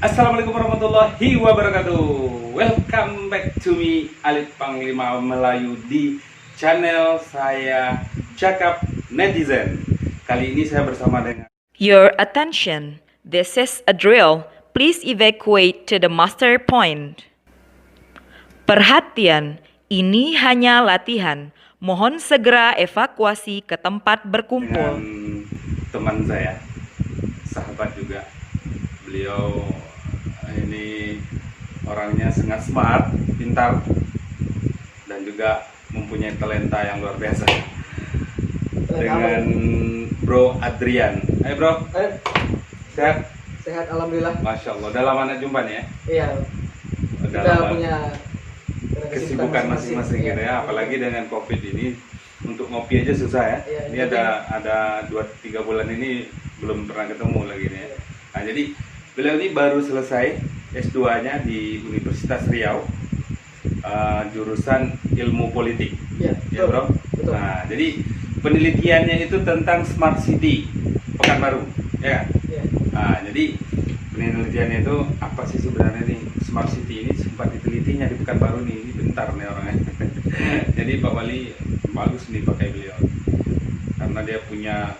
Assalamualaikum warahmatullahi wabarakatuh. Welcome back to me, Alif Panglima Melayu di channel saya Cakap Netizen. Kali ini saya bersama dengan Your attention. This is a drill. Please evacuate to the master point. Perhatian, ini hanya latihan. Mohon segera evakuasi ke tempat berkumpul. teman saya, sahabat juga. Beliau ini orangnya sangat smart, pintar, dan juga mempunyai talenta yang luar biasa. Dengan Bro Adrian. Hai bro. Sehat? Sehat, alhamdulillah. Masya Allah. Udah lama nggak jumpa nih ya? Iya. Udah Kita lama. punya Kesibukan masing-masing gitu ya. Apalagi dengan COVID ini, untuk ngopi aja susah ya. Iya, Ini ada 2-3 bulan ini belum pernah ketemu lagi nih ya. Nah jadi beliau ini baru selesai S2-nya di Universitas Riau, jurusan ilmu politik. Iya, Ya bro. betul. Nah jadi penelitiannya itu tentang Smart City Pekanbaru, ya kan? Iya. Nah, jadi penelitiannya itu apa sih sebenarnya nih Smart City ini, sempat ditelitinya di Pekanbaru nih, ini bentar nih orangnya. Jadi Pak Wali bagus nih pakai beliau, karena dia punya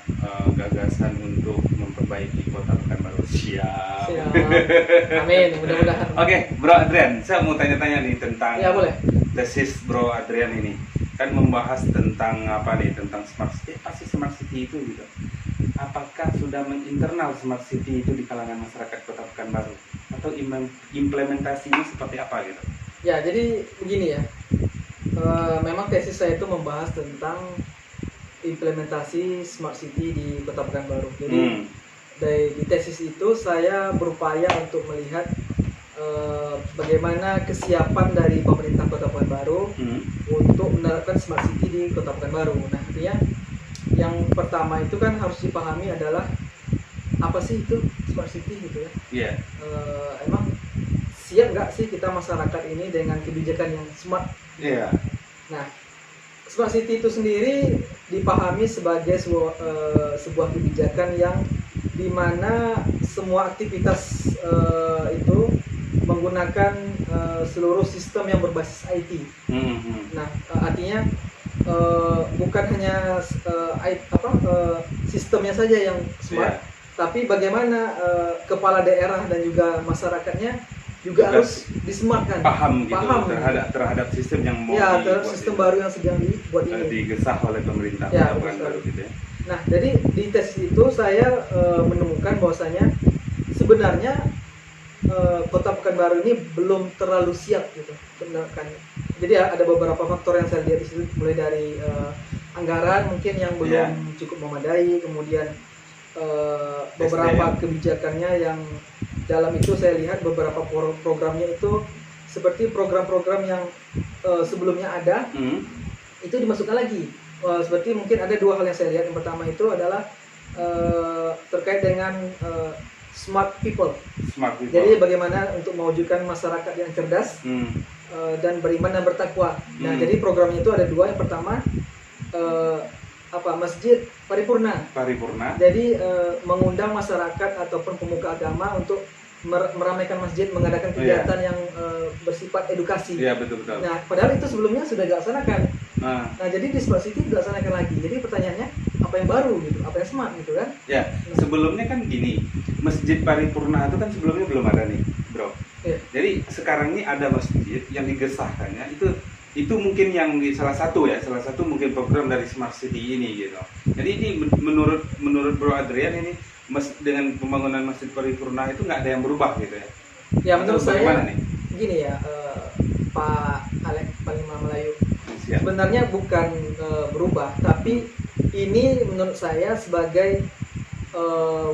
gagasan untuk memperbaiki kota Pekanbaru. Siap. Siap. Amin, mudah-mudahan. Oke, Bro Adrian, saya mau tanya-tanya nih tentang Ya, boleh. tesis Bro Adrian ini. Kan membahas tentang apa nih, tentang Smart City. Apa sih Smart City itu gitu? Apakah sudah menginternal Smart City itu di kalangan masyarakat Kota Pekanbaru, atau implementasinya seperti apa gitu? Ya, jadi begini ya. Memang tesis saya itu membahas tentang implementasi Smart City di Kota Pekanbaru. Jadi di tesis itu saya berupaya untuk melihat bagaimana kesiapan dari pemerintah Kota Pekanbaru untuk menerapkan Smart City di Kota Pekanbaru. Nah, artinya yang pertama itu kan harus dipahami adalah apa sih itu Smart City gitu ya. Iya. Emang siap nggak sih kita masyarakat ini dengan kebijakan yang smart? Iya. Nah, Smart City itu sendiri dipahami sebagai sebuah kebijakan yang dimana semua aktivitas itu menggunakan seluruh sistem yang berbasis IT. Nah, artinya bukan hanya sistemnya saja yang smart, tapi bagaimana kepala daerah dan juga masyarakatnya juga harus dismartkan. Paham gitu Paham. terhadap sistem yang mau Ya, terhadap dibuat sistem ini. baru yang sedang dibuat ini. Digesah oleh pemerintah Ya, Kota betul Pekanbaru sekali. gitu ya. Nah, jadi di tes itu saya menemukan bahwasanya sebenarnya Kota Pekanbaru ini belum terlalu siap gitu menerapkannya. Jadi ada beberapa faktor yang saya lihat di situ, mulai dari anggaran mungkin yang belum cukup memadai, kemudian beberapa kebijakannya yang dalam itu saya lihat beberapa programnya itu seperti program-program yang sebelumnya ada itu dimasukkan lagi. Seperti mungkin ada dua hal yang saya lihat. Yang pertama itu adalah terkait dengan smart people. Smart people. Jadi bagaimana untuk mewujudkan masyarakat yang cerdas dan beriman dan bertakwa. Nah, jadi programnya itu ada dua. Yang pertama Masjid Paripurna. Jadi mengundang masyarakat ataupun pemuka agama untuk meramaikan masjid, mengadakan kegiatan yang bersifat edukasi. Iya, betul. Nah, padahal itu sebelumnya sudah dilaksanakan. Nah, Jadi di Smart City dilaksanakan lagi. Jadi pertanyaannya, apa yang baru gitu? Apa yang smart gitu kan? ya, sebelumnya kan gini, Masjid Paripurna itu kan sebelumnya belum ada nih, Bro. Iya. Jadi sekarang ini ada masjid yang digesahkannya, itu mungkin yang salah satu mungkin program dari Smart City ini gitu. Jadi ini menurut Bro Adrian ini dengan pembangunan Masjid Paripurna itu nggak ada yang berubah gitu ya? Ya, menurut Atau saya bagaimana nih? gini ya, Pak Alek Panglima Melayu. Siap. Sebenarnya bukan berubah, tapi ini menurut saya sebagai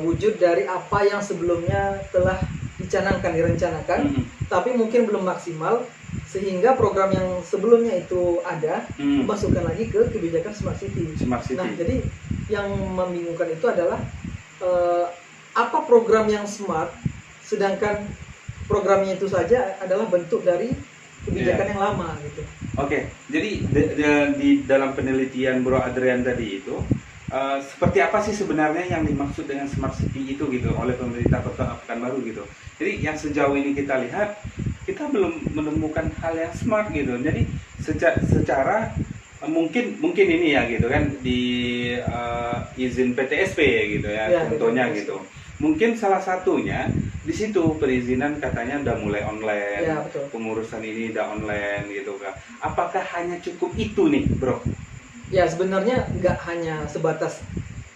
wujud dari apa yang sebelumnya telah direncanakan, tapi mungkin belum maksimal, sehingga program yang sebelumnya itu ada dimasukkan lagi ke kebijakan Smart City. Nah, jadi yang membingungkan itu adalah apa program yang smart, sedangkan programnya itu saja adalah bentuk dari kebijakan yang lama gitu. Oke, jadi di dalam penelitian Bro Adrian tadi itu seperti apa sih sebenarnya yang dimaksud dengan smart city itu gitu oleh pemerintah Kota Pekanbaru gitu. Jadi yang sejauh ini kita lihat, kita belum menemukan hal yang smart gitu. Jadi secara mungkin ini ya gitu kan di izin PTSP ya gitu ya, contohnya gitu. Mungkin salah satunya di situ perizinan katanya udah mulai online, Ya, betul. pengurusan ini udah online gitu kan. Apakah hanya cukup itu nih, bro? Ya sebenarnya nggak hanya sebatas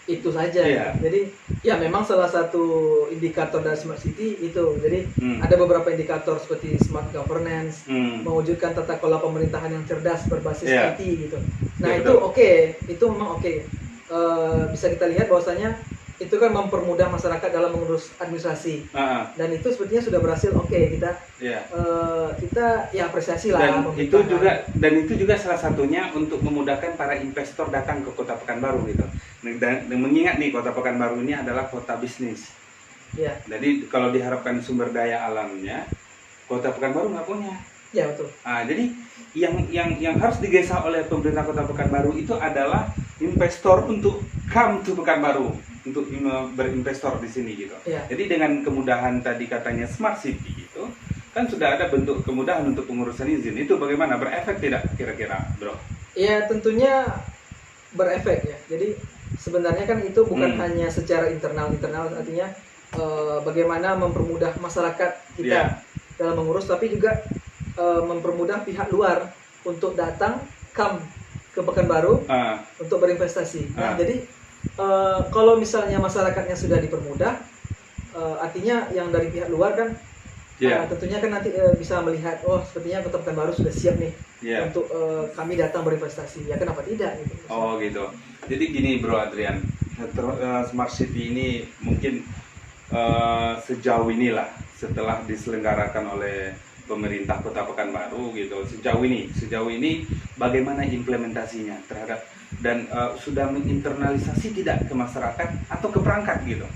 itu saja. Iya. Jadi ya memang salah satu indikator dari smart city itu. Jadi ada beberapa indikator seperti smart governance, mewujudkan tata kelola pemerintahan yang cerdas berbasis Iya. IT gitu. Nah Ya, itu betul. oke, itu memang oke. Bisa kita lihat bahwasanya itu kan mempermudah masyarakat dalam mengurus administrasi. Dan itu sepertinya sudah berhasil. Oke, kita Ya. kita ya apresiasi lah. Dan pemerintahan. itu juga salah satunya untuk memudahkan para investor datang ke Kota Pekanbaru gitu. Dan mengingat nih Kota Pekanbaru ini adalah kota bisnis. Ya, Jadi kalau diharapkan sumber daya alamnya, Kota Pekanbaru nggak punya. ya betul. Nah, jadi yang harus digesah oleh pemerintah Kota Pekanbaru itu adalah investor untuk come to Pekanbaru, untuk berinvestor di sini gitu. Ya. Jadi dengan kemudahan tadi katanya smart city itu kan sudah ada bentuk kemudahan untuk pengurusan izin. Itu bagaimana, berefek tidak kira-kira, bro? Ya tentunya berefek ya. Jadi sebenarnya kan itu bukan hanya secara internal, artinya bagaimana mempermudah masyarakat kita Iya. dalam mengurus, tapi juga mempermudah pihak luar untuk datang ke Pekanbaru Ah, untuk berinvestasi. Nah, Ah. jadi kalau misalnya masyarakatnya sudah dipermudah, artinya yang dari pihak luar kan Iya. tentunya kan nanti bisa melihat, oh sepertinya Kota Pekanbaru sudah siap nih Iya. untuk kami datang berinvestasi. Ya kenapa tidak gitu. Oh gitu. Jadi gini bro Adrian, smart city ini mungkin sejauh inilah setelah diselenggarakan oleh pemerintah Kota Pekanbaru gitu. Sejauh ini bagaimana implementasinya terhadap dan sudah menginternalisasi tidak ke masyarakat atau ke perangkat gitu.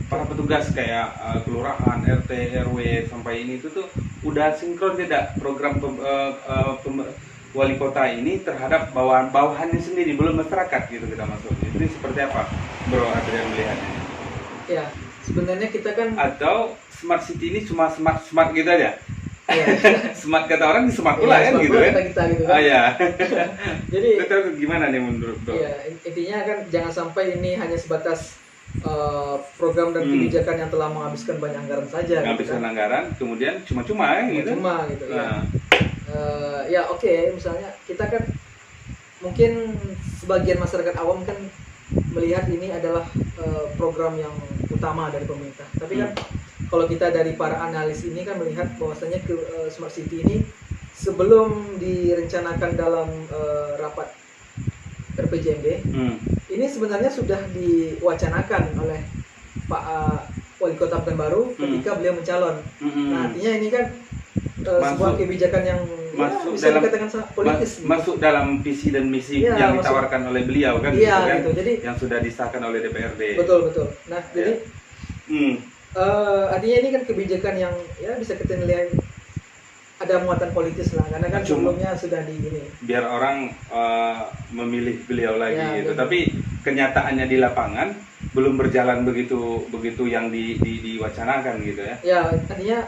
Para petugas kayak kelurahan, RT, RW sampai ini itu tuh udah sinkron tidak program wali kota ini terhadap bawahan-bawahannya sendiri, belum masyarakat gitu kita masuk. Jadi seperti apa, Bro Adrian melihatnya? Ya, sebenarnya kita kan Atau smart city ini cuma smart gitu aja? ya, Smart kata orang smart pula kan smart gitu pula kan? kita gitu kan. Ah ya. Jadi Itu gimana nih menurut Bro? ya intinya kan jangan sampai ini hanya sebatas program dan kebijakan yang telah menghabiskan banyak anggaran saja. Menghabiskan kan. anggaran, kemudian cuma-cuma gitu. Cuma gitu ya. Nah, Ya oke, misalnya kita kan mungkin sebagian masyarakat awam kan melihat ini adalah program yang utama dari pemerintah. Tapi kan kalau kita dari para analis ini kan melihat bahwasanya smart city ini sebelum direncanakan dalam rapat RPJMD, ini sebenarnya sudah diwacanakan oleh Pak Wali Kota Pekanbaru ketika beliau mencalon. Nah, artinya ini kan sebuah kebijakan yang masuk bisa dalam- dikatakan sangat politis. gitu. masuk dalam visi dan misi Iya, yang masuk. ditawarkan oleh beliau kan, Iya, gitu kan? gitu. Jadi Yang sudah disahkan oleh DPRD. betul. Nah, Ya. jadi Hmm. artinya ini kan kebijakan yang ya bisa kita nilai ada muatan politis lah, karena kan Cuma- sebelumnya sudah di ini. Biar orang memilih beliau lagi Ya, gitu. betul. Tapi kenyataannya di lapangan belum berjalan begitu yang diwacanakan gitu ya. Ya, artinya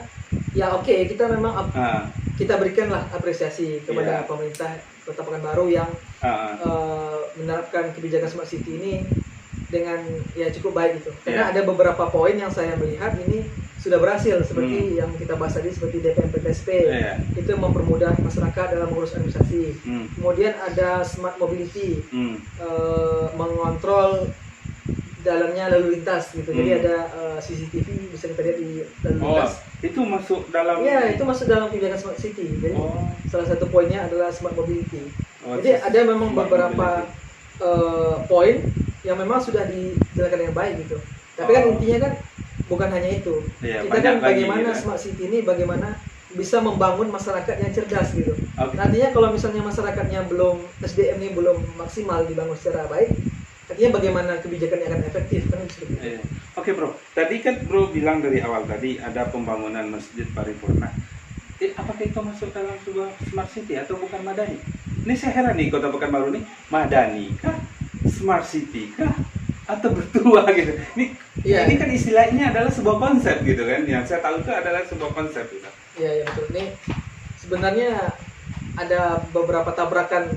ya oke, kita memang Ah, kita berikanlah apresiasi kepada Iya. pemerintah Kota Pekanbaru yang ah, menerapkan kebijakan smart city ini dengan ya cukup baik gitu. Karena Iya. ada beberapa poin yang saya melihat ini sudah berhasil seperti yang kita bahas tadi seperti DPM PTSP. Iya. Itu mempermudah masyarakat dalam mengurus administrasi. Hmm. Kemudian ada smart mobility, Hmm. mengontrol dalamnya lalu lintas gitu. Jadi Hmm. ada CCTV bisa kita lihat di lalu Oh, lintas. itu masuk dalam. Iya, itu masuk dalam kebijakan smart city. Jadi Oh. salah satu poinnya adalah smart mobility. Oh, Jadi ada memang smart beberapa mobility. poin yang memang sudah dijalankan dengan baik gitu. Tapi kan Oh. intinya kan bukan hanya itu. Iya, Kita banyak kan lagi bagaimana gitu ya. smart city ini bagaimana bisa membangun masyarakat yang cerdas gitu. Oke. Nantinya kalau misalnya masyarakatnya belum SDM ini belum maksimal dibangun secara baik, artinya bagaimana kebijakannya akan efektif kan seperti itu. Iya. Oke bro, tadi kan bro bilang dari awal tadi ada pembangunan masjid paripurna. Apakah itu masuk dalam sebuah smart city atau bukan madani? Ini saya heran nih Kota Pekanbaru nih, madani kah? smart city kah atau bertua gitu. Iya. Ini kan istilahnya adalah sebuah konsep gitu kan. Yang saya tahu itu adalah sebuah konsep gitu. Iya, betul. Ini sebenarnya ada beberapa tabrakan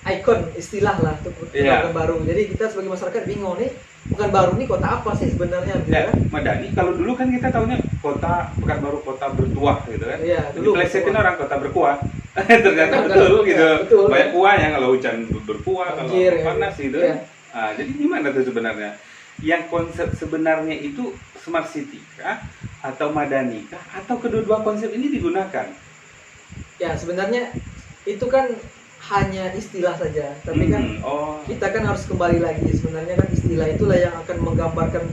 ikon istilah lah untuk Iya. baru. Jadi kita sebagai masyarakat bingung nih, bukan baru nih kota apa sih sebenarnya gitu Ya, kan? Madani, kalau dulu kan kita tahunya kota Pekanbaru kota bertuah gitu kan. Iya, dulu Diplesetin bertuah. orang kota berkuah. Ternyata Enggak, betul enggak, gitu. betul. Banyak kuahnya kalau hujan berkuah, kalau Banjir, ya. panas gitu. Iya. Nah, jadi gimana tuh sebenarnya? Yang konsep sebenarnya itu smart city kah atau madani kah atau kedua-dua konsep ini digunakan? Ya, sebenarnya itu kan hanya istilah saja, tapi kan Oh, kita kan harus kembali lagi, sebenarnya kan istilah itulah yang akan menggambarkan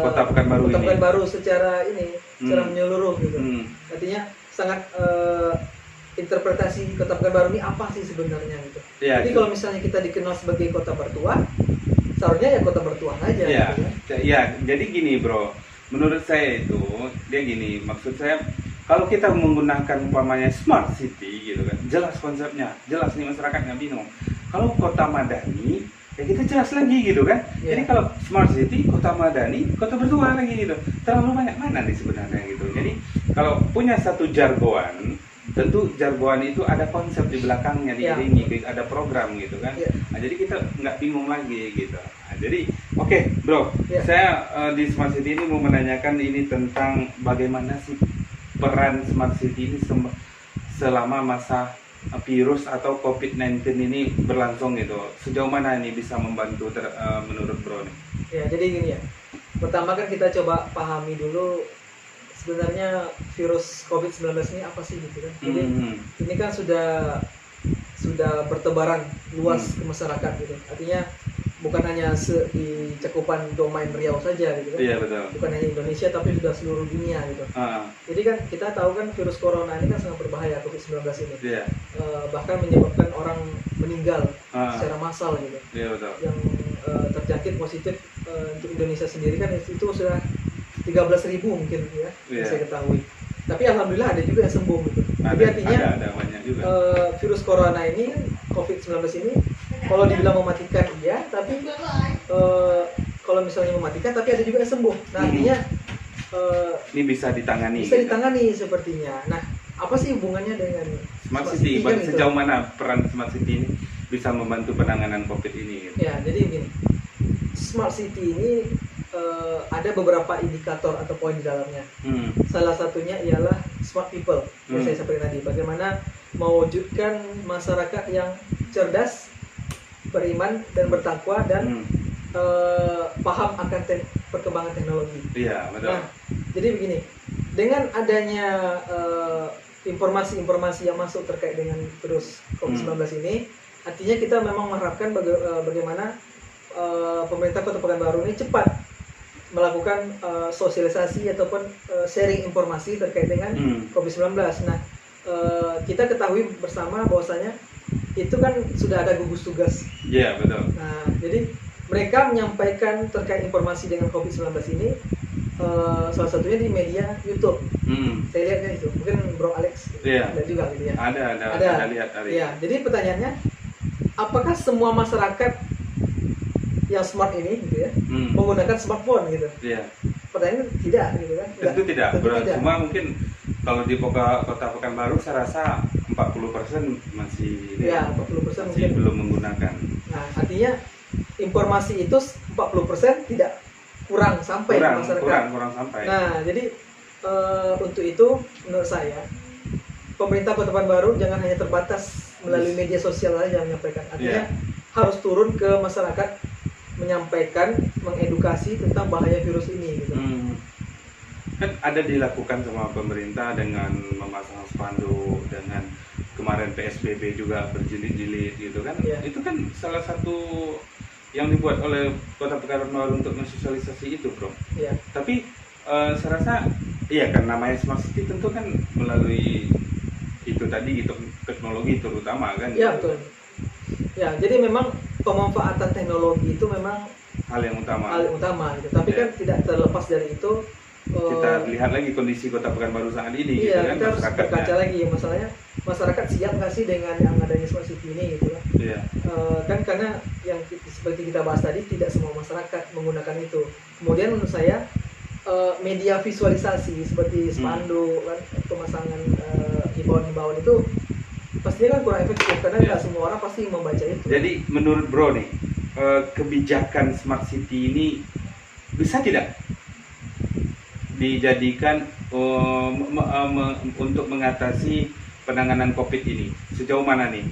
Kota Pekanbaru Kota ini. Pekanbaru secara secara Hmm. menyeluruh gitu. Artinya sangat interpretasi Kota Pekanbaru ini apa sih sebenarnya gitu. Ya, Jadi kalau misalnya kita dikenal sebagai kota bertuah, seharusnya ya kota bertuah aja. Iya, gitu kan. ya, jadi gini bro, menurut saya itu dia gini, maksud saya kalau kita menggunakan umpamanya smart city gitu kan, jelas konsepnya, jelas nih masyarakatnya bingung. Kalau kota madani, ya kita jelas lagi gitu kan. Iya. Jadi kalau smart city, kota madani, kota bertuah lagi gitu. Terlalu banyak mana nih sebenarnya gitu. Jadi kalau punya satu jargon, tentu jargon itu ada konsep di belakangnya, Iya. diiringi, ada program gitu kan. Iya. Nah, jadi kita nggak bingung lagi gitu. Nah, jadi oke, bro, Iya. saya di Smart City ini mau menanyakan ini tentang bagaimana sih peran Smart City ini selama masa virus atau COVID-19 ini berlangsung gitu. Sejauh mana ini bisa membantu menurut bro nih? Ya, jadi gini ya. Pertama kan kita coba pahami dulu sebenarnya virus COVID-19 ini apa sih gitu kan. Jadi ini kan sudah bertebaran luas ke masyarakat gitu. Artinya bukan hanya di cakupan domain Riau saja gitu kan. Iya betul. Bukan hanya Indonesia tapi sudah seluruh dunia gitu. Ah, Jadi kan kita tahu kan virus corona ini kan sangat berbahaya, COVID-19 ini. iya, Bahkan menyebabkan orang meninggal secara massal gitu. iya betul. Yang terjangkit positif untuk Indonesia sendiri kan itu sudah 13.000 mungkin ya, Iya. yang saya ketahui. Tapi alhamdulillah ada juga yang sembuh gitu. Jadi Ada, artinya ada banyak juga. virus corona ini, COVID-19 ini, kalau dibilang mematikan iya, tapi kalau misalnya mematikan, tapi ada juga yang sembuh. Nah artinya Ini bisa ditangani. bisa gitu. ditangani sepertinya. Nah apa sih hubungannya dengan Smart City, kan gitu? sejauh mana peran Smart City ini bisa membantu penanganan COVID ini? Gitu. Ya, jadi begini, Smart City ini ada beberapa indikator atau poin di dalamnya. Salah satunya ialah smart people yang saya sampaikan tadi. Bagaimana mewujudkan masyarakat yang cerdas, beriman dan bertakwa dan paham akan perkembangan teknologi. Iya betul. Nah, jadi begini, dengan adanya informasi-informasi yang masuk terkait dengan virus COVID-19 ini, artinya kita memang mengharapkan bagaimana pemerintah Kota Pekanbaru ini cepat melakukan sosialisasi ataupun sharing informasi terkait dengan COVID-19. Nah, kita ketahui bersama bahwasanya itu kan sudah ada gugus tugas. Iya betul. Nah, jadi mereka menyampaikan terkait informasi dengan COVID-19 ini salah satunya di media YouTube. Saya lihat kan itu, mungkin Bro Alex Iya. ada juga gitu ya. Ada lihat hari. Iya, jadi pertanyaannya, apakah semua masyarakat yang smart ini gitu ya menggunakan smartphone gitu? Iya. Pertanyaannya tidak gitu kan? Tentu tidak. Tentu tidak. Cuma mungkin kalau di Kota Pekanbaru saya rasa 40% masih Ya, 40% masih mungkin. belum menggunakan. Nah, artinya informasi itu 40% tidak kurang sampai ke masyarakat. Kurang sampai. Nah, jadi untuk itu menurut saya pemerintah Kota Pekanbaru jangan hanya terbatas melalui media sosial saja menyampaikan. Artinya harus turun ke masyarakat, menyampaikan, mengedukasi tentang bahaya virus ini gitu. Kan ada dilakukan sama pemerintah dengan memasang spanduk, dengan kemarin PSBB juga berjilid-jilid gitu kan. Iya. Itu kan salah satu yang dibuat oleh Kota Pekanbaru untuk mensosialisasi itu, bro. Iya. Tapi saya rasa iya kan namanya Smart City tentu kan melalui itu tadi gitu, teknologi terutama kan. Iya, gitu. betul. Ya, jadi memang pemanfaatan teknologi itu memang Hal yang utama. hal yang utama gitu. Tapi Ya. kan tidak terlepas dari itu kita lihat lagi kondisi Kota Pekanbaru saat ini, iya, gitu kan, kita harus masyarakatnya. berkaca lagi ya, masalahnya masyarakat siap nggak sih dengan yang adanya smart city ini gitu kan. Iya. Kan karena yang seperti kita bahas tadi, tidak semua masyarakat menggunakan itu. Kemudian menurut saya media visualisasi seperti spanduk kan, pemasangan himbauan-himbauan itu pastinya kan kurang efektif karena Iya. nggak semua orang pasti membaca itu. Jadi menurut Bro nih, kebijakan smart city ini bisa tidak dijadikan untuk mengatasi penanganan COVID ini? Sejauh mana nih?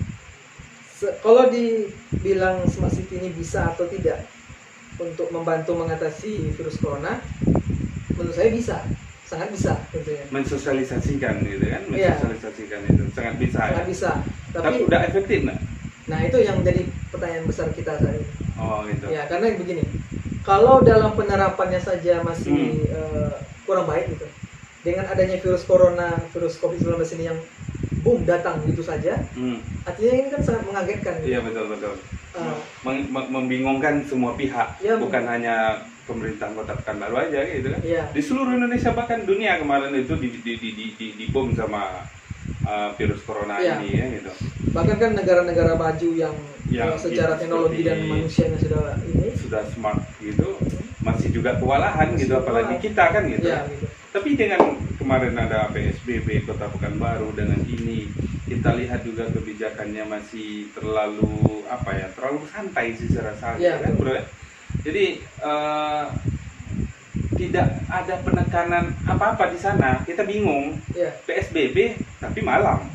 Kalau dibilang smart city ini bisa atau tidak untuk membantu mengatasi virus corona, menurut saya bisa, sangat bisa tentunya. Mensosialisasikan gitu kan? Iya. Mensosialisasikan itu sangat bisa. Sangat Ya? bisa. Tapi Tapi udah efektif nggak? nah itu yang menjadi pertanyaan besar kita saat ini. Oh gitu. Ya, karena begini, kalau dalam penerapannya saja masih kurang baik gitu, dengan adanya virus corona, virus COVID-19 ini yang boom datang gitu saja, artinya ini kan sangat mengagetkan. Iya betul. Uh, Membingungkan semua pihak, Ya, bukan hanya pemerintah Kota Pekanbaru aja gitu kan. Iya. Di seluruh Indonesia, bahkan dunia kemarin itu di bom sama virus corona Iya. ini ya gitu. Bahkan kan negara-negara maju yang Yang secara teknologi dan seperti- manusianya sudah ini, Sudah smart gitu, masih juga kewalahan Masih gitu, apalagi kewalahan. kita kan gitu. ya gitu. Tapi dengan kemarin ada PSBB Kota Pekanbaru, dengan ini kita lihat juga kebijakannya masih terlalu terlalu santai sih saya rasa, Iya, kan, betul. Bro? Jadi tidak ada penekanan apa-apa di sana. Kita bingung. Ya, PSBB tapi malam,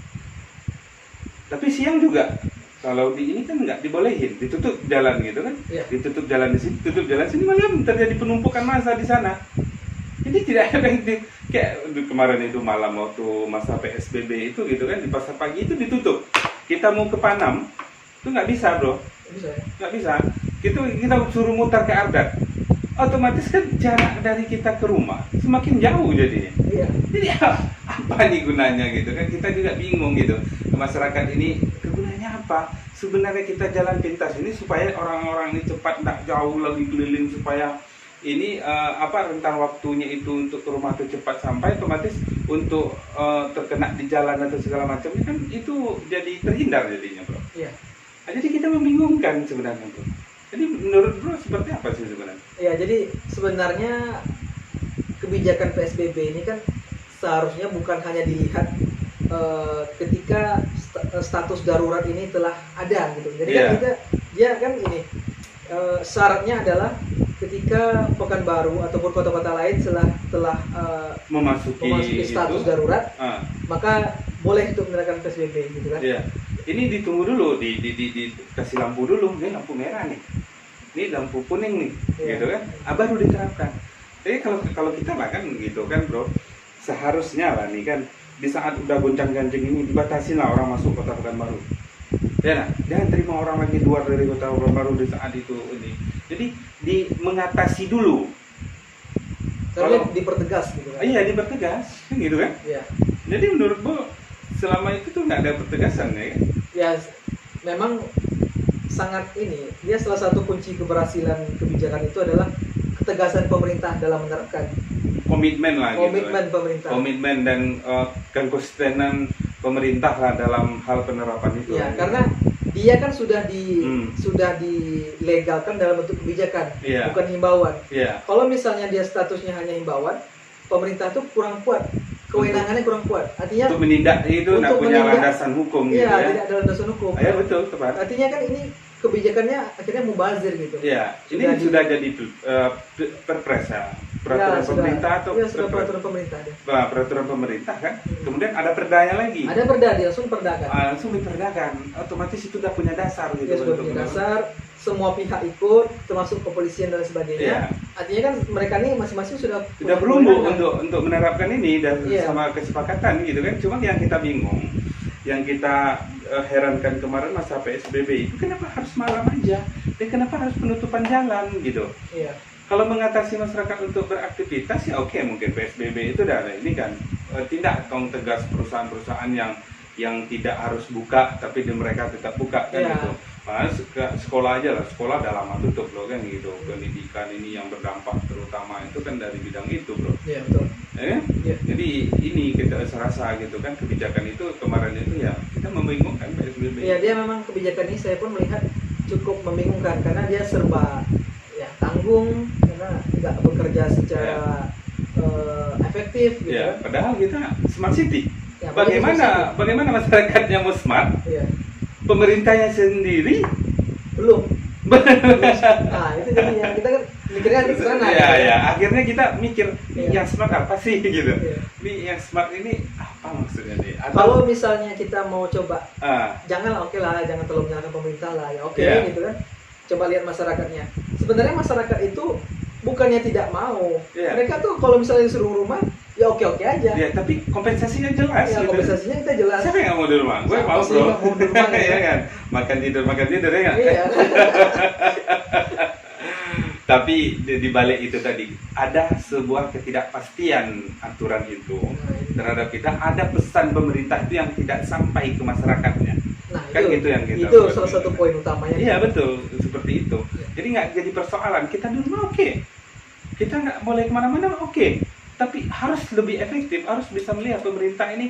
tapi siang juga. Kalau di ini kan nggak dibolehin, ditutup jalan gitu kan, Iya. ditutup jalan di sini, tutup jalan sini, malam terjadi penumpukan massa di sana. Jadi tidak efektif. Kayak kemarin itu malam waktu masa PSBB itu gitu kan, di pasar pagi itu ditutup. Kita mau ke Panam itu nggak bisa, Bro, bisa ya. nggak bisa. Kita suruh mutar ke Ardat, otomatis kan jarak dari kita ke rumah semakin jauh jadinya. Iya. Jadi apa nih gunanya gitu kan, kita juga bingung gitu. Masyarakat ini kegunanya apa? Sebenarnya kita jalan pintas ini supaya orang-orang ini cepat, tidak jauh lagi keliling, supaya ini rentan waktunya itu untuk ke rumah itu cepat sampai, otomatis untuk terkena di jalan atau segala macam ini kan itu jadi terhindar jadinya, Bro. Iya. Nah, jadi kita membingungkan sebenarnya, Bro. Jadi menurut Bro seperti apa sih sebenarnya? Ya, jadi sebenarnya kebijakan PSBB ini kan seharusnya bukan hanya dilihat ketika status darurat ini telah ada gitu. Jadi Iya. kan dia kan ini syaratnya adalah ketika Pekanbaru ataupun kota-kota lain telah memasuki status itu, darurat, ah, maka boleh untuk menerapkan PSBB gitu kan. iya. Ini ditunggu dulu, dikasih lampu dulu, ini lampu merah nih, ini lampu kuning nih, Iya. gitu kan, baru diterapkan. Jadi kalau kita lah kan gitu kan, Bro, seharusnya lah nih kan, di saat udah goncang-ganjing ini dibatasi lah orang masuk Kota Pekanbaru. Ya, nah, jangan terima orang lagi keluar dari Kota Pekanbaru di saat itu ini. Jadi mengatasi dulu. Karena Kalau- dipertegas gitu kan. Iya, dipertegas, kan gitu kan. Iya. Jadi menurut Bro, selama itu tuh nggak ada pertegasan ya kan? Ya, memang sangat ini. Dia salah satu kunci keberhasilan kebijakan itu adalah ketegasan pemerintah dalam menerapkan. Komitmen lah Komitmen gitu. pemerintah. Komitmen dan konsistenan pemerintah lah dalam hal penerapan itu. Ya, karena dia kan sudah Hmm. dilegalkan dalam bentuk kebijakan, Iya. bukan himbauan. Iya. Kalau misalnya dia statusnya hanya himbauan, pemerintah itu kurang kuat, kewenangannya kurang kuat. Artinya, Untuk menindak itu nggak Untuk punya menindak. landasan hukum iya, gitu ya. tidak ada landasan hukum. Ya betul, tepat. Artinya kan ini kebijakannya akhirnya mubazir gitu. Iya, ini Sudah di- sudah jadi perpres ya. Peraturan Ya, sudah. pemerintah atau Ya, sudah perpres? peraturan pemerintah deh. Peraturan pemerintah kan. Kemudian ada perdanya lagi. Ada perda, dia langsung perdakan. Langsung diperdakan. Otomatis itu udah punya dasar gitu. Dia sudah untuk punya melakukan. dasar, semua pihak ikut, termasuk kepolisian dan sebagainya. Iya. Artinya kan mereka ini masing-masing sudah Sudah punya berumbu kewenangan. untuk menerapkan ini dan Iya. sama kesepakatan gitu kan. Cuma yang kita bingung, yang kita herankan kemarin masa PSBB itu kenapa harus malam aja dan kenapa harus penutupan jalan gitu. Iya. Kalau mengatasi masyarakat untuk beraktivitas ya oke, mungkin PSBB itu udah ada ini kan tindak tong tegas perusahaan-perusahaan yang tidak harus buka tapi mereka tetap buka kan Iya. gitu. sekolah aja lah, sekolah udah lama tutup bro kan gitu. Pendidikan ini yang berdampak terutama itu kan dari bidang itu bro. Iya betul. Ya? Iya. Jadi ini kita serasa gitu kan, kebijakan itu kemarin itu ya kita membingungkan PSBB. Iya, dia memang kebijakan ini saya pun melihat cukup membingungkan karena dia serba ya tanggung, karena nggak bekerja secara efektif gitu Ya, kan. padahal kita smart city. Ya, Bagaimana masyarakatnya mau smart? Iya. Pemerintahnya sendiri Belum. Nah, itu jadi yang kita kan mikirnya ke sana. ya, gitu. ya, akhirnya kita mikir nih Iya. yang smart apa sih gitu. Iya. Nih yang smart ini apa maksudnya nih? Kalau misalnya kita mau coba, ah, jangan oke lah, jangan terlalu menyalahkan pemerintah lah, ya oke Iya. gitu kan. Coba lihat masyarakatnya. Sebenarnya masyarakat itu bukannya tidak mau. Iya. Mereka tuh kalau misalnya disuruh rumah, ya oke-oke aja. ya tapi kompensasinya jelas Ya, gitu. kompensasinya kita jelas. Siapa yang nggak mau di rumah? Gue Siapa mau sih bro. nggak mau di rumah, gitu? Iya kan? Makan tidur ya kan? Iya. Tapi di balik itu tadi ada sebuah ketidakpastian aturan itu terhadap kita. Ada pesan pemerintah itu yang tidak sampai ke masyarakatnya. Nah, Kan itu yang kita itu buat. salah satu poin utamanya. Iya betul, seperti itu. Iya. Jadi nggak jadi persoalan. Kita di rumah oke. Kita nggak boleh kemana-mana oke. Tapi harus lebih efektif, harus bisa melihat pemerintah ini,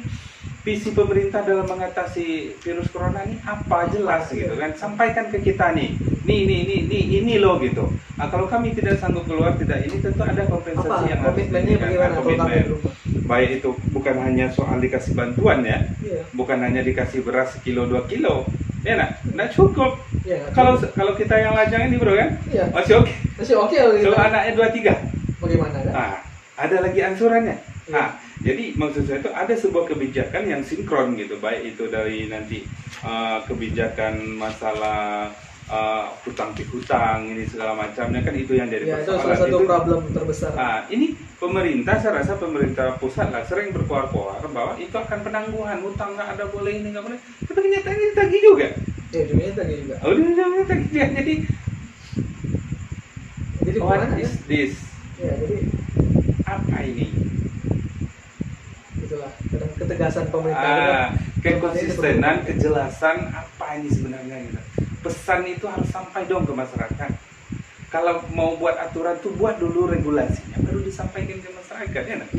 visi pemerintah dalam mengatasi virus corona ini apa jelas gitu kan. Sampaikan ke kita nih, ini loh gitu. Nah, kalau kami tidak sanggup keluar, tidak ini tentu ada kompensasi Apa yang harus komitmennya diberikan. bagaimana kalau kami Komitmen. di rumah? Baik itu bukan hanya soal dikasih bantuan ya, Iya. bukan hanya dikasih beras sekilo 2 kilo, ya nggak cukup. Iya. Kalau kita yang lajang ini bro kan, Iya. masih oke. Masih oke loh gitu. Kalau anaknya 2-3, Bagaimana kan? nah ada lagi angsurannya. Iya. Nah, jadi maksud saya itu ada sebuah kebijakan yang sinkron gitu, baik itu dari nanti kebijakan masalah hutang piutang ini segala macamnya kan itu yang jadi Ya, itu persoalan. salah satu Itu- problem terbesar. Nah, ini pemerintah, saya rasa pemerintah pusat lah sering berkoar-koar bahwa itu akan penangguhan hutang, nggak ada boleh ini nggak boleh. Tapi kenyataannya ditagih juga. Ya, dunia tadi juga. Oh, ditagih juga. Jadi What what ya? is this? Ya, jadi Apa ini? itulah kadang ketegasan pemerintah itu kan. Kekonsistenan, kejelasan apa ini sebenarnya gitu. Pesan itu harus sampai dong ke masyarakat. Kalau mau buat aturan tuh buat dulu regulasinya, baru disampaikan ke masyarakat ya. Nah?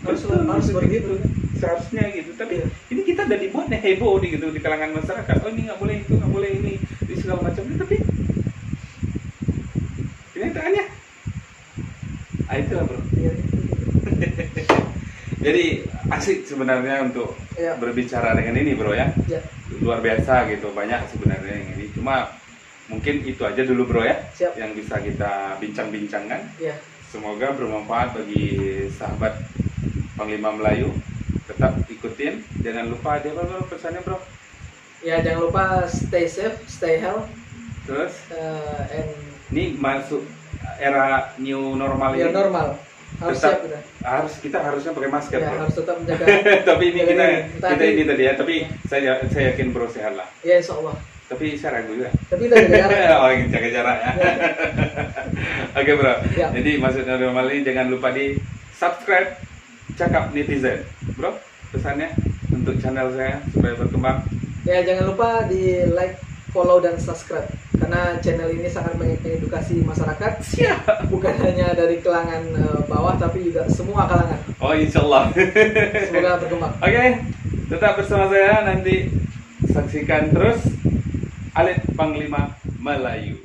Harus seperti itu. Seharusnya gitu. Tapi Iya. ini kita udah dibuatnya heboh gitu di kalangan masyarakat. Oh ini nggak boleh itu, nggak boleh ini, di segala macam. Tapi kenyataannya, itulah bro. Iya. Jadi asik sebenarnya untuk Iya. berbicara dengan ini bro ya. Ya. Luar biasa gitu, banyak sebenarnya yang ini. Cuma mungkin itu aja dulu bro ya, Siap. yang bisa kita bincang-bincangkan. Ya. Semoga bermanfaat bagi sahabat Panglima Melayu. Tetap ikutin, jangan lupa ada apa bro pesannya bro. Ya, jangan lupa stay safe, stay health, Terus and ini masuk era new normal ya ini. normal. Harus Tetap siap kita. harusnya pakai masker Ya, bro. harus tetap menjaga. Tapi ini Jaga kita diri. ini tadi ya. Tapi saya yakin bro sehat lah. Ya, insya Allah. Tapi saya ragu juga. Tapi kita jaga jarak. Oh, ingin jaga jarak ya. Oke bro. Ya. Jadi masuk normal ini jangan lupa di subscribe Cakap Netizen, bro. Pesannya untuk channel saya supaya berkembang. Ya, jangan lupa di like, follow dan subscribe karena channel ini sangat mengedukasi masyarakat. Siap. Bukan hanya dari kalangan bawah tapi juga semua kalangan. Oh insyaallah. Semoga berkembang. Oke, tetap bersama saya nanti saksikan terus Alit Panglima Melayu.